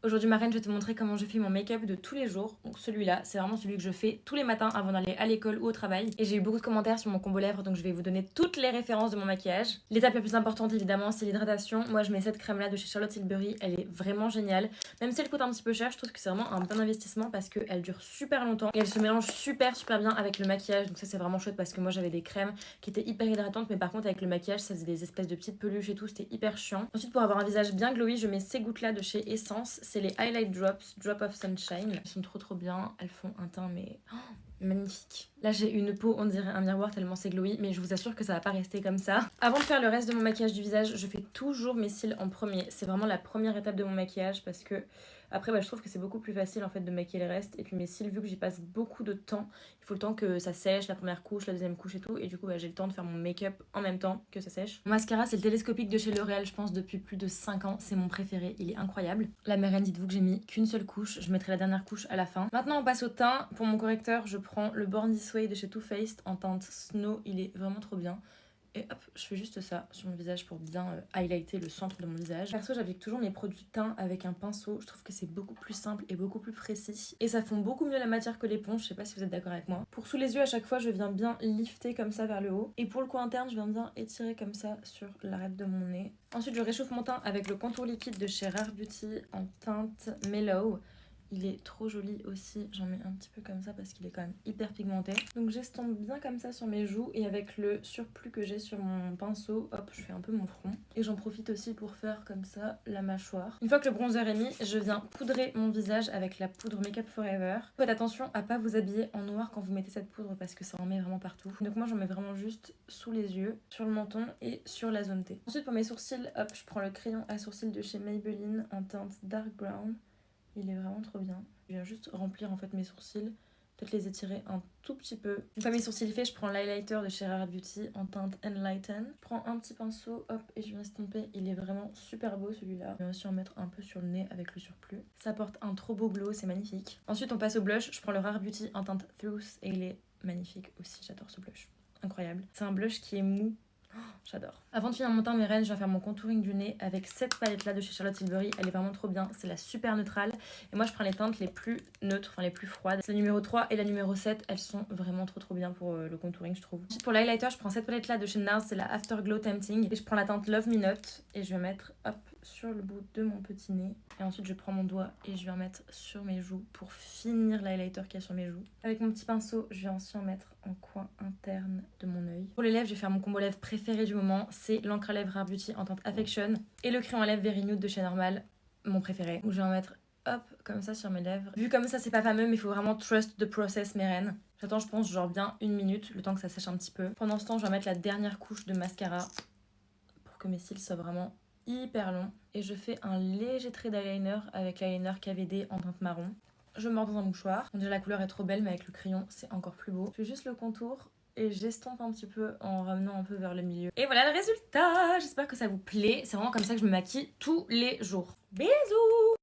Aujourd'hui ma reine, je vais te montrer comment je fais mon make-up de tous les jours. Donc celui-là, c'est vraiment celui que je fais tous les matins avant d'aller à l'école ou au travail. Et j'ai eu beaucoup de commentaires sur mon combo lèvres, donc je vais vous donner toutes les références de mon maquillage. L'étape la plus importante évidemment, c'est l'hydratation. Moi je mets cette crème là de chez Charlotte Tilbury, elle est vraiment géniale. Même si elle coûte un petit peu cher, je trouve que c'est vraiment un bon investissement parce qu'elle dure super longtemps. Et elle se mélange super bien avec le maquillage. Donc ça c'est vraiment chouette parce que moi j'avais des crèmes qui étaient hyper hydratantes, mais par contre avec le maquillage ça faisait des espèces de petites peluches et tout, c'était hyper chiant. Ensuite pour avoir un visage bien glowy, je mets ces gouttes là de chez Essence. C'est les Highlight Drops, Drop of Sunshine. Elles sont trop bien, elles font un teint mais magnifique. Là j'ai une peau, on dirait un miroir tellement c'est glowy, mais je vous assure que ça va pas rester comme ça. Avant de faire le reste de mon maquillage du visage, je fais toujours mes cils en premier. C'est vraiment la première étape de mon maquillage parce que après je trouve que c'est beaucoup plus facile en fait de maquiller le reste. Et puis mes cils, vu que j'y passe beaucoup de temps, il faut le temps que ça sèche, la première couche, la deuxième couche et tout. Et du coup j'ai le temps de faire mon make-up en même temps que ça sèche. Mon mascara c'est le télescopique de chez L'Oréal, je pense depuis plus de 5 ans. C'est mon préféré, il est incroyable. La mérène, dites-vous que j'ai mis qu'une seule couche. Je mettrai la dernière couche à la fin. Maintenant on passe au teint. Pour mon correcteur, je prends le Born This Way de chez Too Faced en teinte Snow. Il est vraiment trop bien. Et hop, je fais juste ça sur mon visage pour bien highlighter le centre de mon visage. Perso, j'applique toujours mes produits teint avec un pinceau. Je trouve que c'est beaucoup plus simple et beaucoup plus précis. Et ça fond beaucoup mieux la matière que l'éponge. Je sais pas si vous êtes d'accord avec moi. Pour sous les yeux, à chaque fois, je viens bien lifter comme ça vers le haut. Et pour le coin interne, je viens bien étirer comme ça sur l'arête de mon nez. Ensuite, je réchauffe mon teint avec le contour liquide de chez Rare Beauty en teinte Mellow. Il est trop joli aussi, j'en mets un petit peu comme ça parce qu'il est quand même hyper pigmenté. Donc j'estompe bien comme ça sur mes joues et avec le surplus que j'ai sur mon pinceau, hop, je fais un peu mon front. Et j'en profite aussi pour faire comme ça la mâchoire. Une fois que le bronzer est mis, je viens poudrer mon visage avec la poudre Make Up Forever. Faites attention à pas vous habiller en noir quand vous mettez cette poudre parce que ça en met vraiment partout. Donc moi j'en mets vraiment juste sous les yeux, sur le menton et sur la zone T. Ensuite pour mes sourcils, hop, je prends le crayon à sourcils de chez Maybelline en teinte Dark Brown. Il est vraiment trop bien. Je viens juste remplir en fait mes sourcils, peut-être les étirer un tout petit peu. Une fois mes sourcils faits, je prends l'highlighter de chez Rare Beauty en teinte Enlighten. Je prends un petit pinceau, hop, et je viens estomper. Il est vraiment super beau celui-là. Je vais aussi en mettre un peu sur le nez avec le surplus. Ça porte un trop beau glow, c'est magnifique. Ensuite on passe au blush. Je prends le Rare Beauty en teinte Truth et il est magnifique aussi, j'adore ce blush. Incroyable. C'est un blush qui est mou. J'adore. Avant de finir mon teint, mes reines, je vais faire mon contouring du nez avec cette palette là de chez Charlotte Tilbury. Elle est vraiment trop bien. C'est la super neutrale. Et moi, je prends les teintes les plus neutres, enfin les plus froides. C'est la numéro 3 et la numéro 7. Elles sont vraiment trop bien pour le contouring, je trouve. Ensuite, pour l'highlighter, je prends cette palette là de chez NARS. C'est la Afterglow Tempting. Et je prends la teinte Love Me Not. Et je vais mettre, hop, sur le bout de mon petit nez. Et ensuite, je prends mon doigt et je vais en mettre sur mes joues pour finir l'highlighter qu'il y a sur mes joues. Avec mon petit pinceau, je vais aussi en mettre en coin interne de mon œil. Pour les lèvres, je vais faire mon combo lèvres préféré du moment. C'est l'encre à lèvres Rare Beauty en teinte Affection et le crayon à lèvres Very Nude de chez Normal, mon préféré. Où je vais en mettre, hop, comme ça sur mes lèvres. Vu comme ça, c'est pas fameux, mais il faut vraiment trust the process, mes reines. J'attends, je pense, genre bien 1 minute, le temps que ça sèche un petit peu. Pendant ce temps, je vais mettre la dernière couche de mascara pour que mes cils soient vraiment hyper longs. Et je fais un léger trait d'eyeliner avec l'eyeliner KVD en teinte marron. Je mords dans un mouchoir. On dirait la couleur est trop belle, mais avec le crayon, c'est encore plus beau. Je fais juste le contour et j'estompe un petit peu en ramenant un peu vers le milieu. Et voilà le résultat. J'espère que ça vous plaît. C'est vraiment comme ça que je me maquille tous les jours. Bisous!